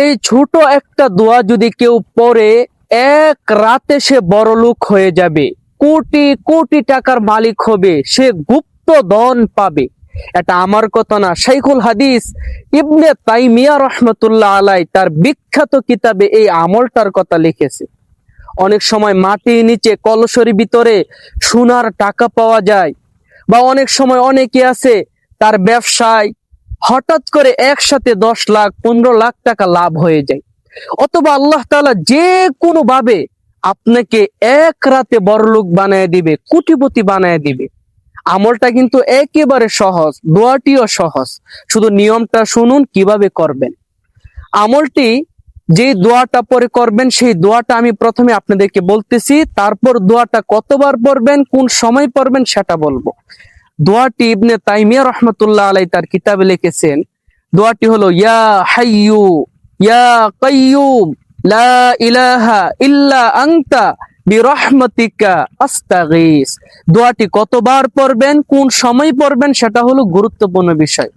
এই ছোট একটা দোয়া যদি কেউ পড়ে, এক রাতে সে বড়লোক হয়ে যাবে, কোটি কোটি টাকার মালিক হবে, সে গুপ্ত ধন পাবে। এটা আমার কথা না, শাইখুল হাদিস ইবনে তাইমিয়া রহমতুল্লাহ আলাই তার বিখ্যাত কিতাবে এই আমলটার কথা লিখেছে। অনেক সময় মাটির নিচে কলসের ভিতরে সোনার টাকা পাওয়া যায়, বা অনেক সময় অনেকে আছে তার ব্যবসায় হঠাৎ করে একসাথে 10 লাখ 15 লাখ টাকা লাভ হয়ে যায়। অথবা আল্লাহ তাআলা যে কোনো ভাবে আপনাকে এক রাতে বড়লোক বানায় দিবে, কোটিপতি বানায় দিবে। আমলটা কিন্তু একেবারে সহজ, দোয়াটিও সহজ, শুধু নিয়মটা শুনুন কিভাবে করবেন। আমলটি যে দোয়াটা পরে করবেন সেই দোয়াটা আমি প্রথমে আপনাদেরকে বলতেছি, তারপর দোয়াটা কতবার পড়বেন, কোন সময় পড়বেন সেটা বলবো। দোয়াটি ইবনে তাইমিয়া রহমতুল্লাহ আলাই তার কিতাবে লিখেছেন। দোয়াটি হলো ইয়া হাইয়ু ইয়া কাইয়ুম লা ইলাহা ইল্লা আনতা বিরহমাতিকা আস্তাগীস। দোয়াটি কতবার পড়বেন, কোন সময় পড়বেন সেটা হলো গুরুত্বপূর্ণ বিষয়।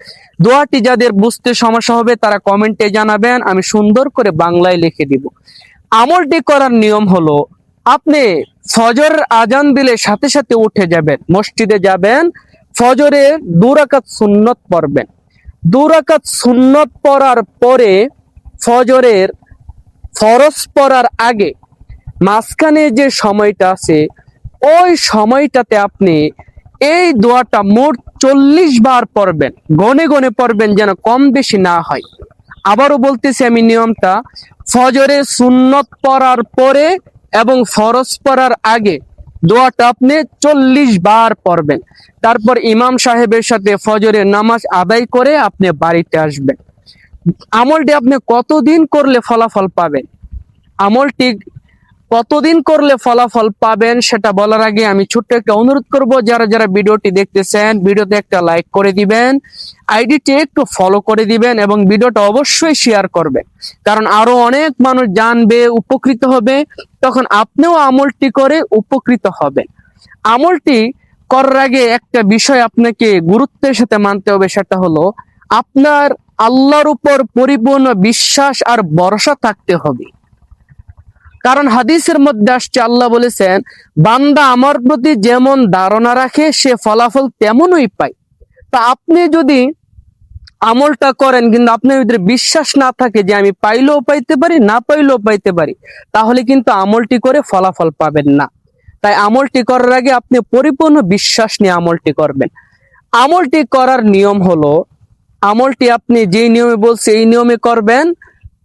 দোয়াটি যাদের বুঝতে সমস্যা হবে তারা কমেন্টে জানাবেন, আমি সুন্দর করে বাংলায় লিখে দিব। আমলটি করার নিয়ম হলো, আপনি ফজর আজান দিলে সাথে সাথে উঠে যাবেন, মসজিদে যাবেন, ফজরের 2 রাকাত সুন্নত পড়বেন। 2 রাকাত সুন্নত পড়ার পরে ফজরের ফরজ পড়ার আগে মাঝখানে যে সময়টা আছে ওই সময়টাতে আপনি এই দোয়াটা মোট 40 বার পড়বেন। গনে গনে পড়বেন, যেন কম বেশি না হয়। আবারও বলতেছি আমি নিয়মটা, ফজরে সুন্নত পড়ার পরে এবং ফরজ পড়ার আগে দোয়াটা আপনি 40 বার পড়বেন। তারপর ইমাম সাহেবের সাথে ফজরের নামাজ আদায় করে আপনি বাড়িতে আসবেন। আমলটি আপনি কতদিন করলে ফলাফল পাবেন, আমলটি কতদিন করলে ফলাফল পাবেন সেটা বলার আগে আমি ছোট্ট একটা অনুরোধ করব, যারা যারা ভিডিওটি দেখতেছেন ভিডিওতে একটা লাইক করে দিবেন, আইডিটি একটু ফলো করে দিবেন এবং ভিডিওটা অবশ্যই শেয়ার করবেন, কারণ আরো অনেক মানুষ জানবে, উপকৃত হবে, তখন আপনিও আমলটি করে উপকৃত হবেন। আমলটি করার আগে একটা বিষয় আপনাকে গুরুত্বের সাথে মানতে হবে, সেটা হলো আপনার আল্লাহর উপর পরিপূর্ণ বিশ্বাস আর ভরসা থাকতে হবে। কারণ হাদিসের মধ্যে আসছে, আল্লাহ বলেছেন, বান্দা আমার প্রতি যেমন ধারণা রাখে সে ফলাফল তেমনই পায়। তা আপনি যদি আমলটা করেন কিন্তু আপনার ভিতরে বিশ্বাস না থাকে যে আমি পাইলেও পাইতে পারি, না পাইলেও পাইতে পারি, তাহলে কিন্তু আমলটি করে ফলাফল পাবেন না। তাই আমলটি করার আগে আপনি পরিপূর্ণ বিশ্বাস নিয়ে আমলটি করবেন। আমলটি করার নিয়ম হলো, আমলটি আপনি যে নিয়মে বলছে এই নিয়মে করবেন,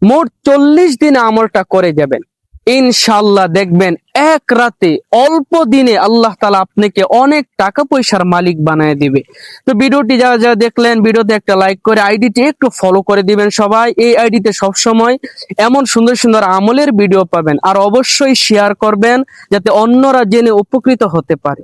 মোট 40 দিনে আমলটা করে যাবেন। ইনশাআল্লাহ দেখবেন এক রাতে অল্প দিনে আল্লাহ তাআলা আপনাকে অনেক টাকা পয়সার মালিক বানায় দিবে। তো ভিডিওটি যারা যারা দেখলেন ভিডিওতে একটা লাইক করে আইডিটি একটু ফলো করে দিবেন সবাই। এই আইডিতে সবসময় এমন সুন্দর সুন্দর আমলের ভিডিও পাবেন, আর অবশ্যই শেয়ার করবেন যাতে অন্যরা জেনে উপকৃত হতে পারে।